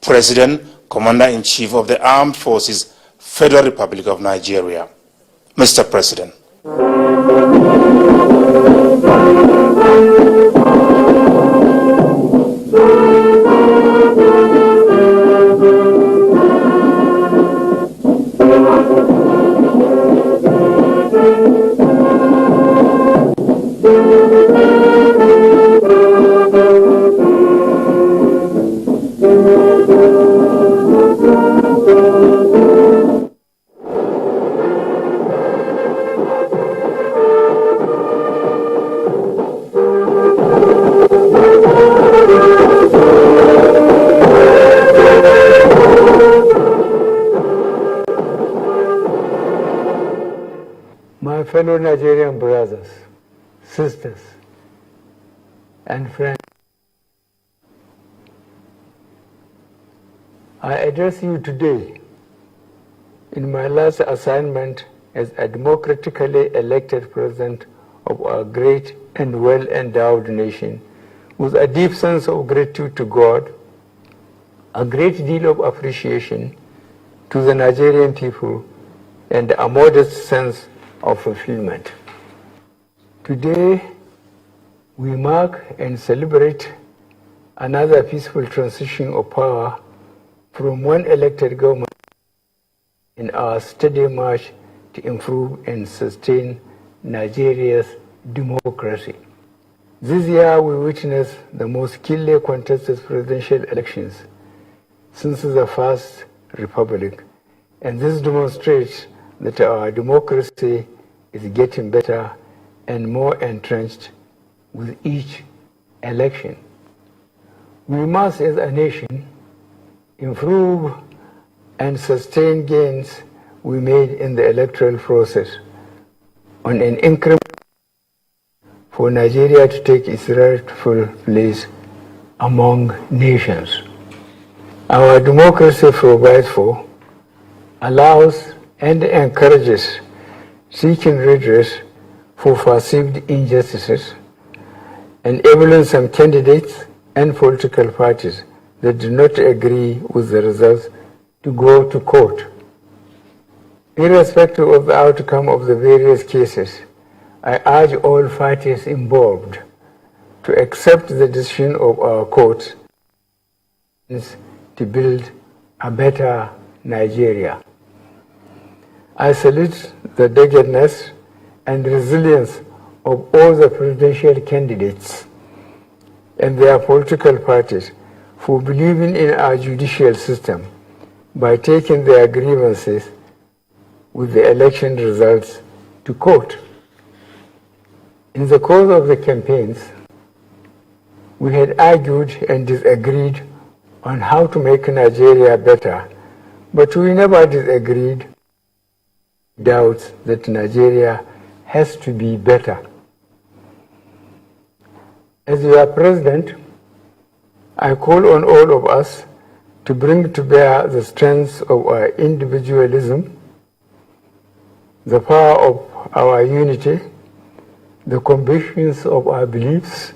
President, Commander-in-Chief of the Armed Forces, Federal Republic of Nigeria. Mr. President. My fellow Nigerian brothers, sisters, and friends, I address you today in my last assignment as a democratically elected president of our great and well-endowed nation with a deep sense of gratitude to God, a great deal of appreciation to the Nigerian people, and a modest sense of fulfillment. Today, we mark and celebrate another peaceful transition of power from one elected government in our steady march to improve and sustain Nigeria's democracy. This year, we witnessed the most keenly contested presidential elections since the First Republic, and this demonstrates that our democracy is getting better and more entrenched with each election. We must, as a nation, improve and sustain gains we made in the electoral process on an increment for Nigeria to take its rightful place among nations. Our democracy provides for, allows, and encourages seeking redress for perceived injustices, enabling some candidates and political parties that do not agree with the results to go to court. Irrespective of the outcome of the various cases, I urge all parties involved to accept the decision of our courts to build a better Nigeria. I salute the doggedness and resilience of all the presidential candidates and their political parties for believing in our judicial system by taking their grievances with the election results to court. In the course of the campaigns, we had argued and disagreed on how to make Nigeria better, but we never disagreed doubts that Nigeria has to be better. As your president, I call on all of us to bring to bear the strengths of our individualism, the power of our unity, the convictions of our beliefs,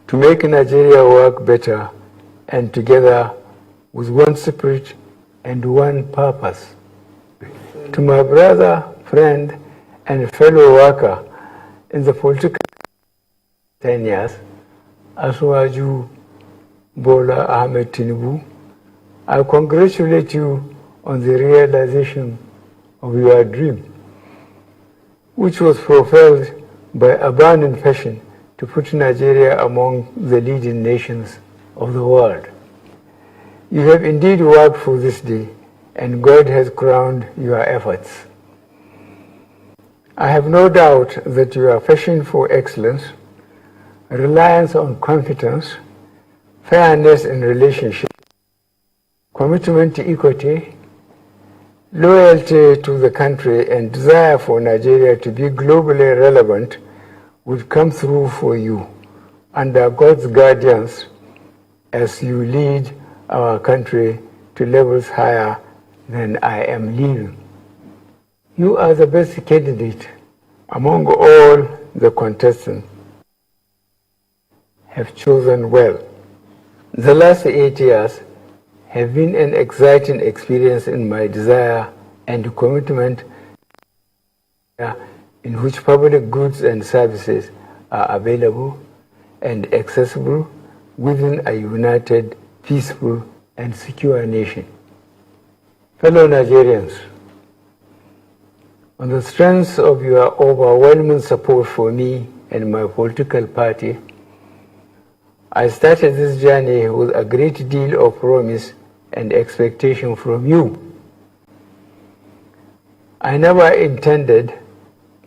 to make Nigeria work better and together with one spirit and one purpose. To my brother, friend, and fellow worker in the political 10 years, Asuwaju Bola Ahmed Tinubu, I congratulate you on the realization of your dream, which was fulfilled by a burning passion to put Nigeria among the leading nations of the world. You have indeed worked for this day, and God has crowned your efforts. I have no doubt that your passion for excellence, reliance on competence, fairness in relationships, commitment to equity, loyalty to the country, and desire for Nigeria to be globally relevant would come through for you under God's guidance as you lead our country to levels higher than I am leaving. You are the best candidate among all the contestants have chosen well. The last 8 years have been an exciting experience in my desire and commitment in which public goods and services are available and accessible within a united, peaceful, and secure nation. Fellow Nigerians, on the strength of your overwhelming support for me and my political party, I started this journey with a great deal of promise and expectation from you. I never intended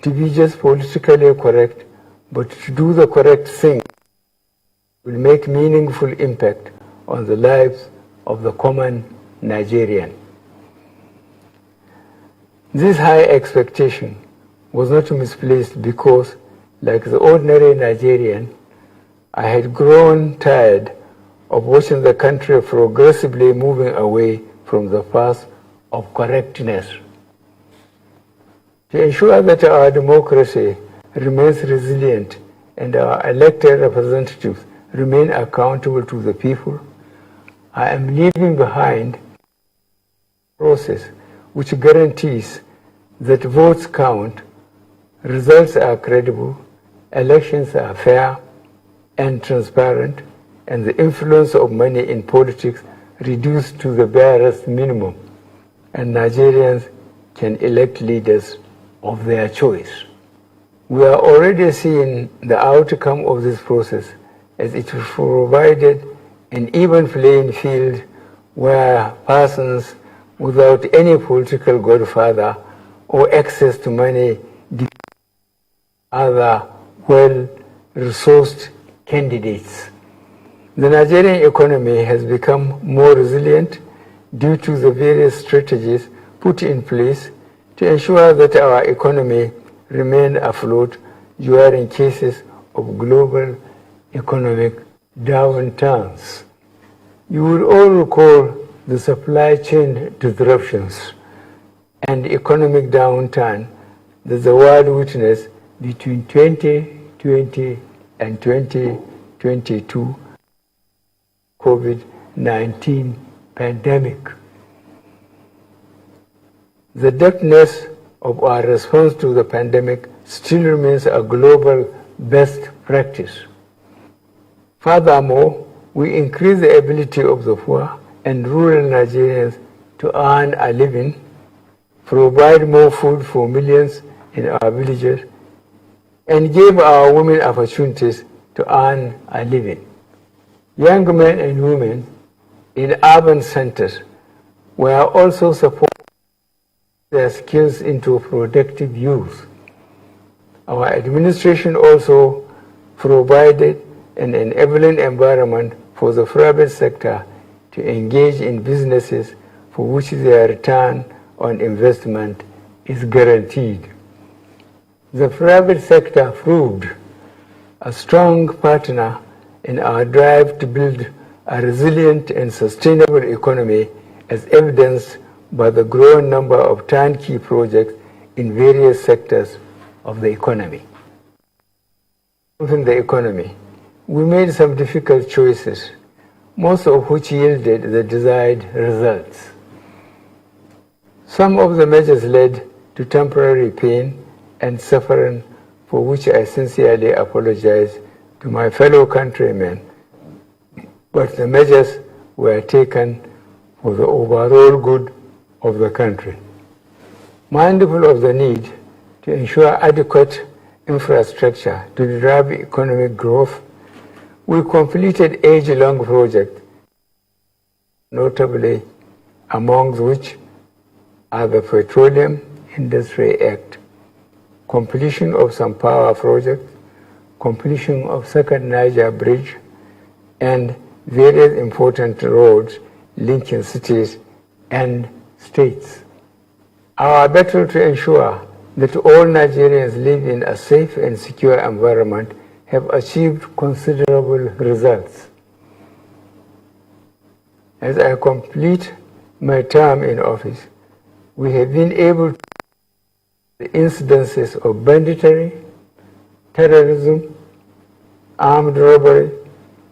to be just politically correct, but to do the correct thing will make meaningful impact on the lives of the common Nigerian. This high expectation was not misplaced because, like the ordinary Nigerian, I had grown tired of watching the country progressively moving away from the path of correctness. To ensure that our democracy remains resilient and our elected representatives remain accountable to the people, I am leaving behind a process which guarantees that votes count, results are credible, elections are fair and transparent, and the influence of money in politics reduced to the barest minimum, and Nigerians can elect leaders of their choice. We are already seeing the outcome of this process, as it provided an even playing field where persons without any political godfather or access to money other well-resourced candidates. The Nigerian economy has become more resilient due to the various strategies put in place to ensure that our economy remain afloat during cases of global economic downturns. You will all recall the supply chain disruptions and economic downturn that the world witnessed between 2020 and 2022 COVID-19 pandemic. The depthness of our response to the pandemic still remains a global best practice. Furthermore, we increase the ability of the poor and rural Nigerians to earn a living, provide more food for millions in our villages, and give our women opportunities to earn a living. Young men and women in urban centers were also supported their skills into productive use. Our administration also provided an enabling environment for the private sector to engage in businesses for which their return on investment is guaranteed. The private sector proved a strong partner in our drive to build a resilient and sustainable economy, as evidenced by the growing number of turnkey projects in various sectors of the economy. Within the economy, we made some difficult choices, most of which yielded the desired results. Some of the measures led to temporary pain and suffering, for which I sincerely apologize to my fellow countrymen, but the measures were taken for the overall good of the country. Mindful of the need to ensure adequate infrastructure to drive economic growth, we completed age-long projects, notably among which are the Petroleum Industry Act, completion of some power projects, completion of Second Niger Bridge, and various important roads linking cities and states. Our battle to ensure that all Nigerians live in a safe and secure environment have achieved considerable results. As I complete my term in office, we have been able to the incidences of banditry, terrorism, armed robbery,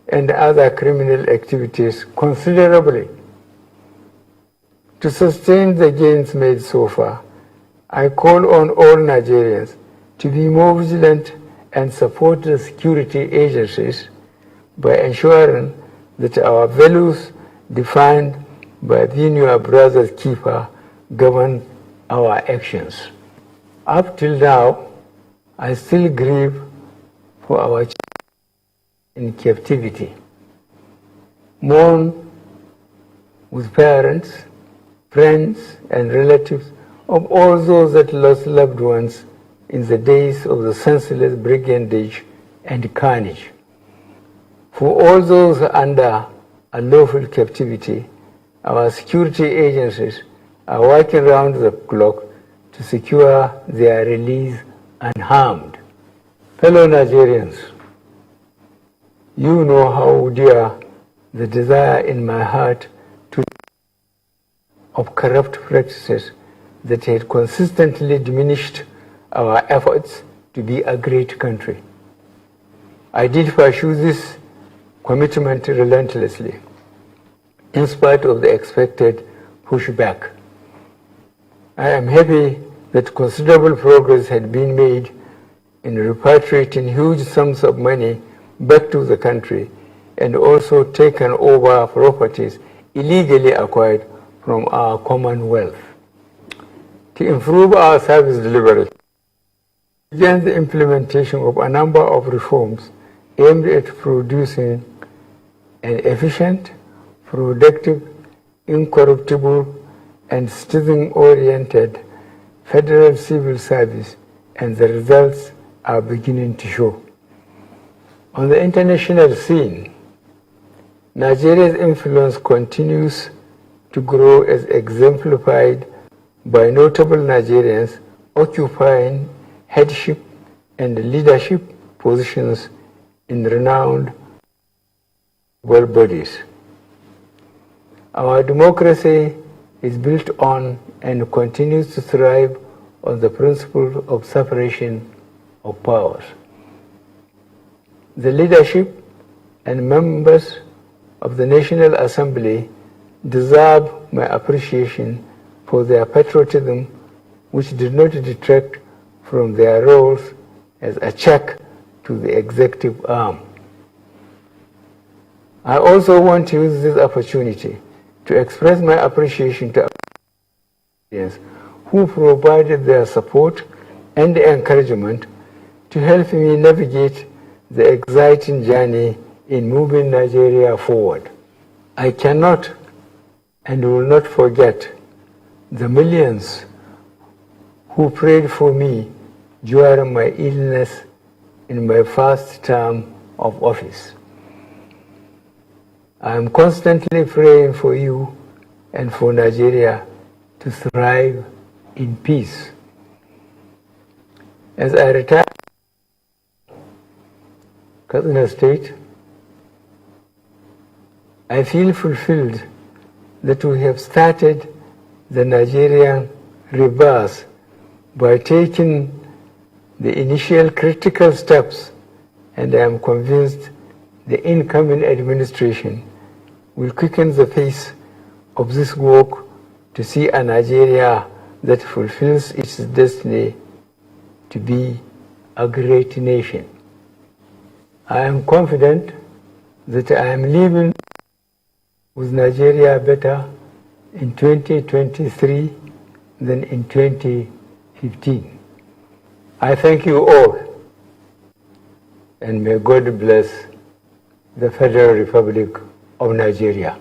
and other criminal activities considerably. To sustain the gains made so far, I call on all Nigerians to be more vigilant and support the security agencies by ensuring that our values defined by being your brother's keeper govern our actions. Up till now, I still grieve for our children in captivity, mourn with parents, friends, and relatives of all those that lost loved ones in the days of the senseless brigandage and carnage. For all those under unlawful captivity, our security agencies are working round the clock to secure their release unharmed. Fellow Nigerians, you know how dear the desire in my heart to of corrupt practices that had consistently diminished our efforts to be a great country. I did pursue this commitment relentlessly, in spite of the expected pushback. I am happy that considerable progress had been made in repatriating huge sums of money back to the country and also taken over properties illegally acquired from our commonwealth. To improve our service delivery, we began the implementation of a number of reforms aimed at producing an efficient, productive, incorruptible, and citizen-oriented federal civil service, and the results are beginning to show. On the international scene, Nigeria's influence continues to grow as exemplified by notable Nigerians occupying headship and leadership positions in renowned world bodies. Our democracy is built on and continues to thrive on the principle of separation of powers. The leadership and members of the National Assembly deserve my appreciation for their patriotism, which did not detract from their roles as a check to the executive arm. I also want to use this opportunity to express my appreciation to our who provided their support and encouragement to help me navigate the exciting journey in moving Nigeria forward. I cannot and will not forget the millions who prayed for me during my illness in my first term of office. I am constantly praying for you and for Nigeria to thrive in peace. As I retire Katsina State, I feel fulfilled that we have started the Nigerian rebirth by taking the initial critical steps, and I am convinced the incoming administration will quicken the pace of this work to see a Nigeria that fulfills its destiny to be a great nation. I am confident that I am leaving with Nigeria better in 2023 than in 2015. I thank you all, and may God bless the Federal Republic of Nigeria.